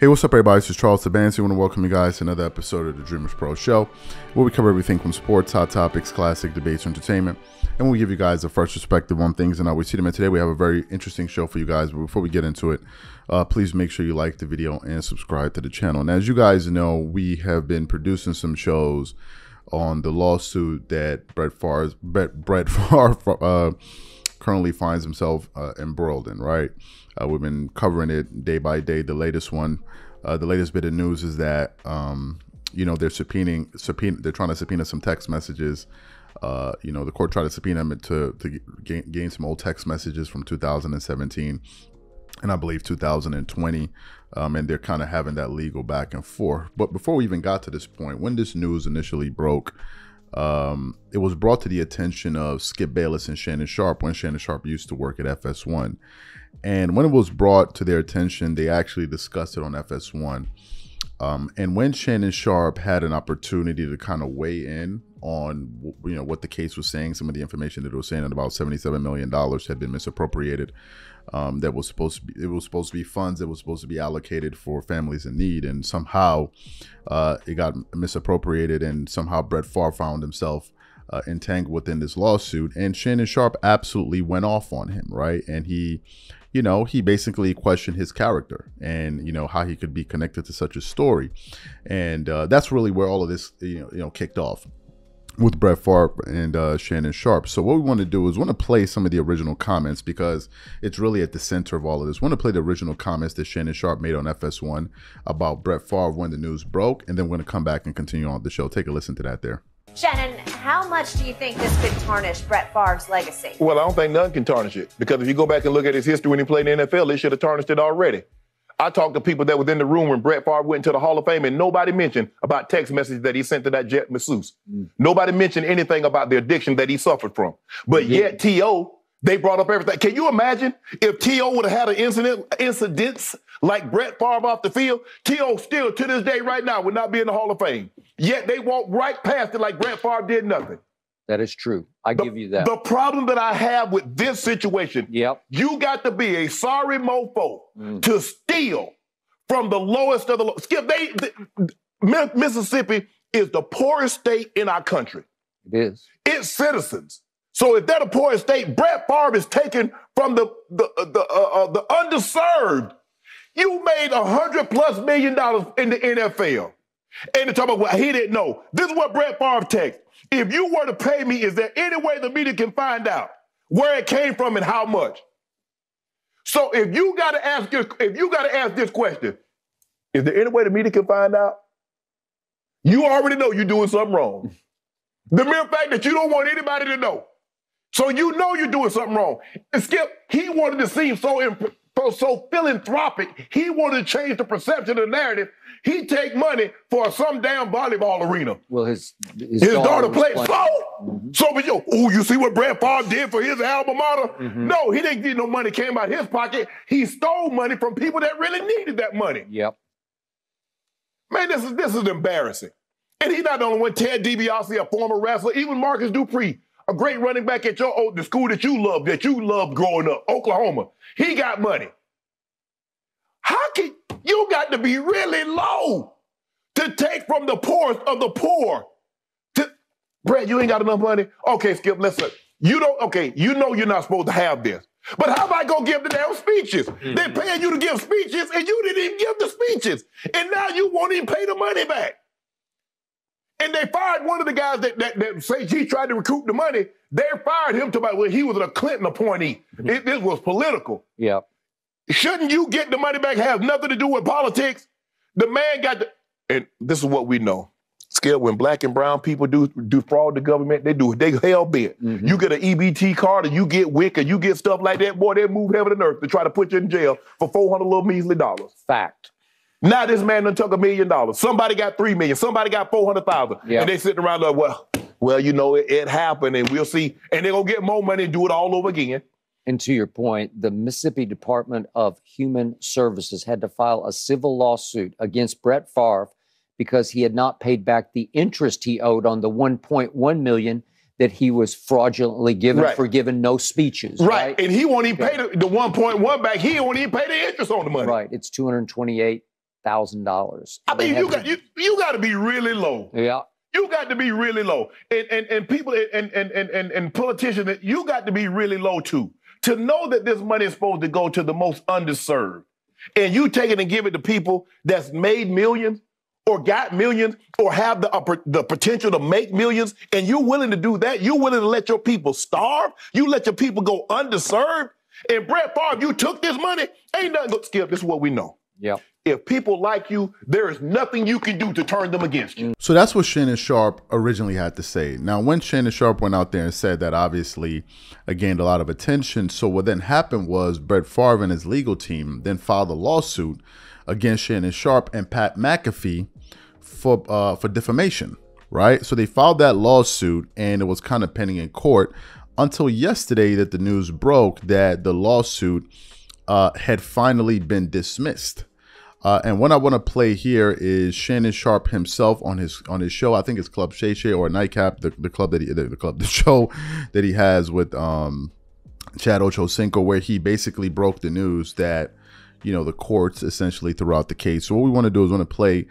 Hey, what's up, everybody? This is Charles Tabansi. I want to welcome you guys to another episode of the DREAMERSPRO show, where we cover everything from sports, hot topics, classic debates, entertainment, and we'll give you guys a fresh perspective on things and how we see them. And today we have a very interesting show for you guys. But before we get into it, please make sure you like the video and subscribe to the channel. And as you guys know, we have been producing some shows on the lawsuit that Brett Farve currently finds himself embroiled in, right? We've been covering it day by day. The latest one, the latest bit of news is that, you know, they're trying to subpoena some text messages. You know, the court tried to subpoena him to gain some old text messages from 2017 and I believe 2020. And they're kind of having that legal back and forth. But before we even got to this point, when this news initially broke, it was brought to the attention of Skip Bayless and Shannon Sharpe when Shannon Sharpe used to work at FS1. And when it was brought to their attention, they actually discussed it on FS1. And when Shannon Sharpe had an opportunity to kind of weigh in on, you know, what the case was saying, some of the information that it was saying that about $77 million had been misappropriated. That was supposed to be funds that was supposed to be allocated for families in need, and somehow it got misappropriated, and somehow Brett Farve found himself entangled within this lawsuit, and Shannon Sharpe absolutely went off on him, right? And he basically questioned his character and, you know, how he could be connected to such a story, and that's really where all of this, you know, kicked off with Brett Farve and Shannon Sharpe. So what we want to do is want to play some of the original comments, because it's really at the center of all of this. We want to play the original comments that Shannon Sharpe made on FS1 about Brett Farve when the news broke, and then we're going to come back and continue on the show. Take a listen to that there. Shannon, how much do you think this could tarnish Brett Favre's legacy? Well, I don't think none can tarnish it, because if you go back and look at his history when he played in the NFL, it should have tarnished it already. I talked to people that was in the room when Brett Favre went to the Hall of Fame, and nobody mentioned about text messages that he sent to that jet masseuse. Nobody mentioned anything about the addiction that he suffered from. But yet T.O., they brought up everything. Can you imagine if T.O. would have had an incidents like Brett Favre off the field? T.O. still, to this day right now, would not be in the Hall of Fame. Yet they walked right past it like Brett Favre did nothing. That is true. I give you that. The problem that I have with this situation, you got to be a sorry mofo to steal from the lowest of the low. Skip, Mississippi is the poorest state in our country. It is. Its citizens. So if they're the poorest state, Brett Favre is taken from the underserved. You made $100+ million in the NFL. And they talk about, well, he didn't know. This is what Brett Favre texted. If you were to pay me, is there any way the media can find out where it came from and how much? So if you got to ask this question, is there any way the media can find out? You already know you're doing something wrong. The mere fact that you don't want anybody to know. So you know you're doing something wrong. And Skip, he wanted to seem so philanthropic. He wanted to change the perception of the narrative. He take money for some damn volleyball arena. Well, his daughter played. You see what Brett Favre did for his alma mater? No, he didn't get no money came out of his pocket. He stole money from people that really needed that money. Yep. Man, this is embarrassing. And he's not the only one. Ted DiBiase, a former wrestler, even Marcus Dupree, a great running back at the school that you loved growing up, Oklahoma. He got money. How can you got to be really low to take from the poorest of the poor? Brett, you ain't got enough money? Okay, Skip, listen. You know you're not supposed to have this. But how about go give the damn speeches? They're paying you to give speeches, and you didn't even give the speeches. And now you won't even pay the money back. And they fired one of the guys that say he tried to recoup the money. They fired him well, he was a Clinton appointee. This was political. Yeah. Shouldn't you get the money back? Have nothing to do with politics. The man got and this is what we know. Skip, when black and brown people do fraud the government, they hell bent. You get an EBT card and you get WIC and you get stuff like that, boy, they move heaven and earth to try to put you in jail for $400 little measly dollars. Fact. Now this man done took $1 million. Somebody got $3 million. Somebody got $400,000. Yep. And they sitting around like, well, you know, it happened and we'll see. And they're going to get more money and do it all over again. And to your point, the Mississippi Department of Human Services had to file a civil lawsuit against Brett Favre because he had not paid back the interest he owed on the $1.1 million that he was fraudulently given for giving no speeches. Right. And he won't even pay the 1.1 back. He won't even pay the interest on the money. Right. It's $228,000 $500,000. I mean, you got to be really low. Yeah. You got to be really low, and people and politicians, you got to be really low too, to know that this money is supposed to go to the most underserved, and you take it and give it to people that's made millions or got millions or have the potential to make millions, and you're willing to do that. You're willing to let your people starve. You let your people go underserved. And Brett Favre, you took this money. Ain't nothing good. Skip, this is what we know. Yeah. If people like you, there is nothing you can do to turn them against you. So that's what Shannon Sharpe originally had to say. Now, when Shannon Sharpe went out there and said that, obviously, it gained a lot of attention. So what then happened was Brett Favre and his legal team then filed a lawsuit against Shannon Sharpe and Pat McAfee for defamation, right? So they filed that lawsuit, and it was kind of pending in court until yesterday that the news broke that the lawsuit had finally been dismissed. And what I want to play here is Shannon Sharpe himself on his show. I think it's Club Shay Shay or Nightcap, the show that he has with Chad Ochocinco, where he basically broke the news that, you know, the courts essentially threw out the case. So what we want to do is want to play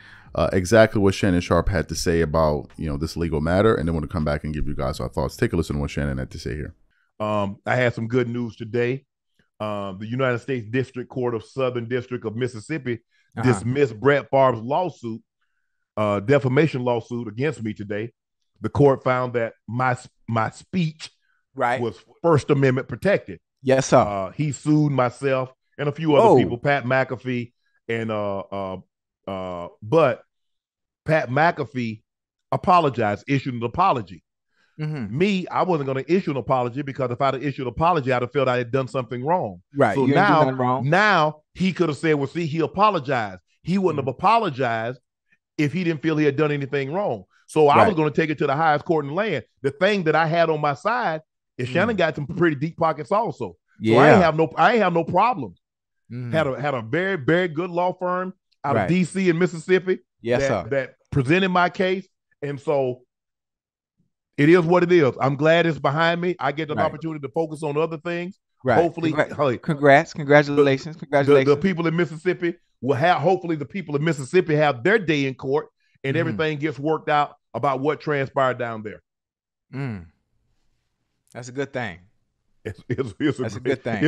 exactly what Shannon Sharpe had to say about, you know, this legal matter, and then want to come back and give you guys our thoughts. Take a listen to what Shannon had to say here. I had some good news today. The United States District Court of Southern District of Mississippi dismissed Brett Favre's lawsuit, defamation lawsuit against me today. The court found that my speech was First Amendment protected. Yes, sir. He sued myself and a few other people, Pat McAfee, and but Pat McAfee apologized, issued an apology. Me, I wasn't going to issue an apology, because if I'd have issued an apology, I'd have felt I had done something wrong. Right. So now he could have said, well, see, he apologized. He wouldn't have apologized if he didn't feel he had done anything wrong. So I was going to take it to the highest court in the land. The thing that I had on my side is Shannon got some pretty deep pockets also. So I ain't have no problems. Had a very, very good law firm out of DC and Mississippi that presented my case. And so it is what it is. I'm glad it's behind me. I get an opportunity to focus on other things. Hopefully, congratulations. The people in Mississippi will have, hopefully the people in Mississippi have their day in court, and everything gets worked out about what transpired down there. That's a good thing. It's a good thing.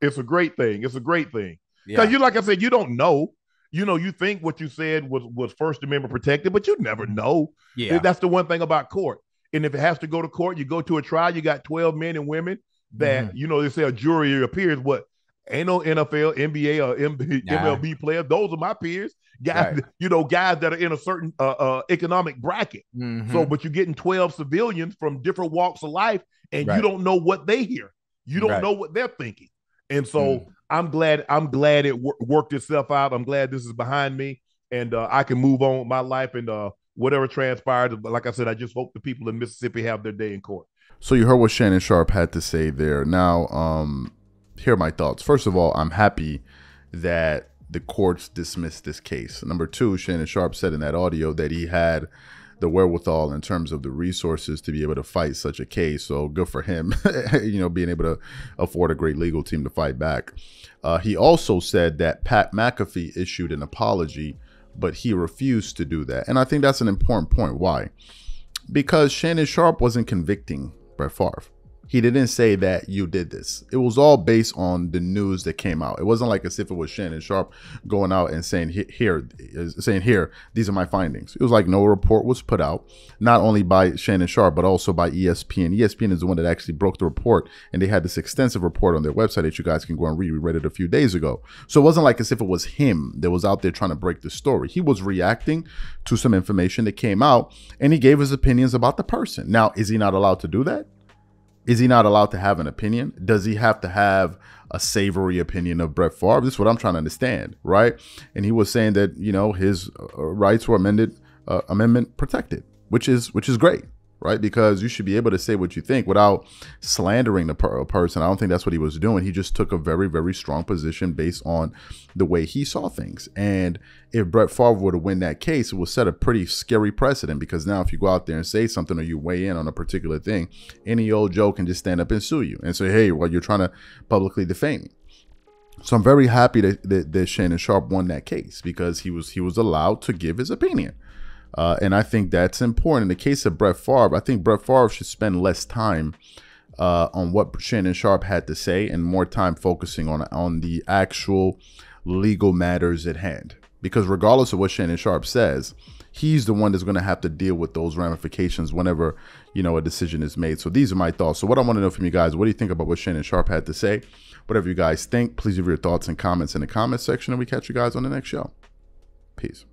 It's a great thing. It's a great thing. Because you, like I said, you don't know. You know, you think what you said was First Amendment protected, but you never know. Yeah. That's the one thing about court. And if it has to go to court, you go to a trial, you got 12 men and women that, you know, they say a jury appears, but ain't no NFL, NBA, or MLB players. Those are my peers. Guys, you know, guys that are in a certain economic bracket. So, but you're getting 12 civilians from different walks of life, and you don't know what they hear. You don't know what they're thinking. And so I'm glad it worked itself out. I'm glad this is behind me, and I can move on with my life, and whatever transpired. But like I said, I just hope the people in Mississippi have their day in court. So you heard what Shannon Sharpe had to say there. Now, here are my thoughts. First of all, I'm happy that the courts dismissed this case. Number two, Shannon Sharpe said in that audio that he had the wherewithal in terms of the resources to be able to fight such a case. So good for him, you know, being able to afford a great legal team to fight back. He also said that Pat McAfee issued an apology, but he refused to do that. And I think that's an important point. Why? Because Shannon Sharpe wasn't convicting Brett Favre. He didn't say that you did this. It was all based on the news that came out. It wasn't like as if it was Shannon Sharpe going out and saying, here, these are my findings. It was like no report was put out, not only by Shannon Sharpe, but also by ESPN. ESPN is the one that actually broke the report, and they had this extensive report on their website that you guys can go and read. We read it a few days ago. So it wasn't like as if it was him that was out there trying to break the story. He was reacting to some information that came out, and he gave his opinions about the person. Now, is he not allowed to do that? Is he not allowed to have an opinion? Does he have to have a savory opinion of Brett Favre? This is what I'm trying to understand, right? And he was saying that, you know, his rights were amendment protected, which is great, right? Because you should be able to say what you think without slandering the person. I don't think that's what he was doing. He just took a very, very strong position based on the way he saw things. And if Brett Favre were to win that case, it will set a pretty scary precedent, because now if you go out there and say something or you weigh in on a particular thing, any old Joe can just stand up and sue you and say, hey, well, you're trying to publicly defame me. So I'm very happy that Shannon Sharpe won that case, because he was allowed to give his opinion. And I think that's important. In the case of Brett Favre, I think Brett Favre should spend less time on what Shannon Sharpe had to say and more time focusing on the actual legal matters at hand. Because regardless of what Shannon Sharpe says, he's the one that's going to have to deal with those ramifications whenever, you know, a decision is made. So these are my thoughts. So what I want to know from you guys, what do you think about what Shannon Sharpe had to say? Whatever you guys think, please leave your thoughts and comments in the comment section, and we catch you guys on the next show. Peace.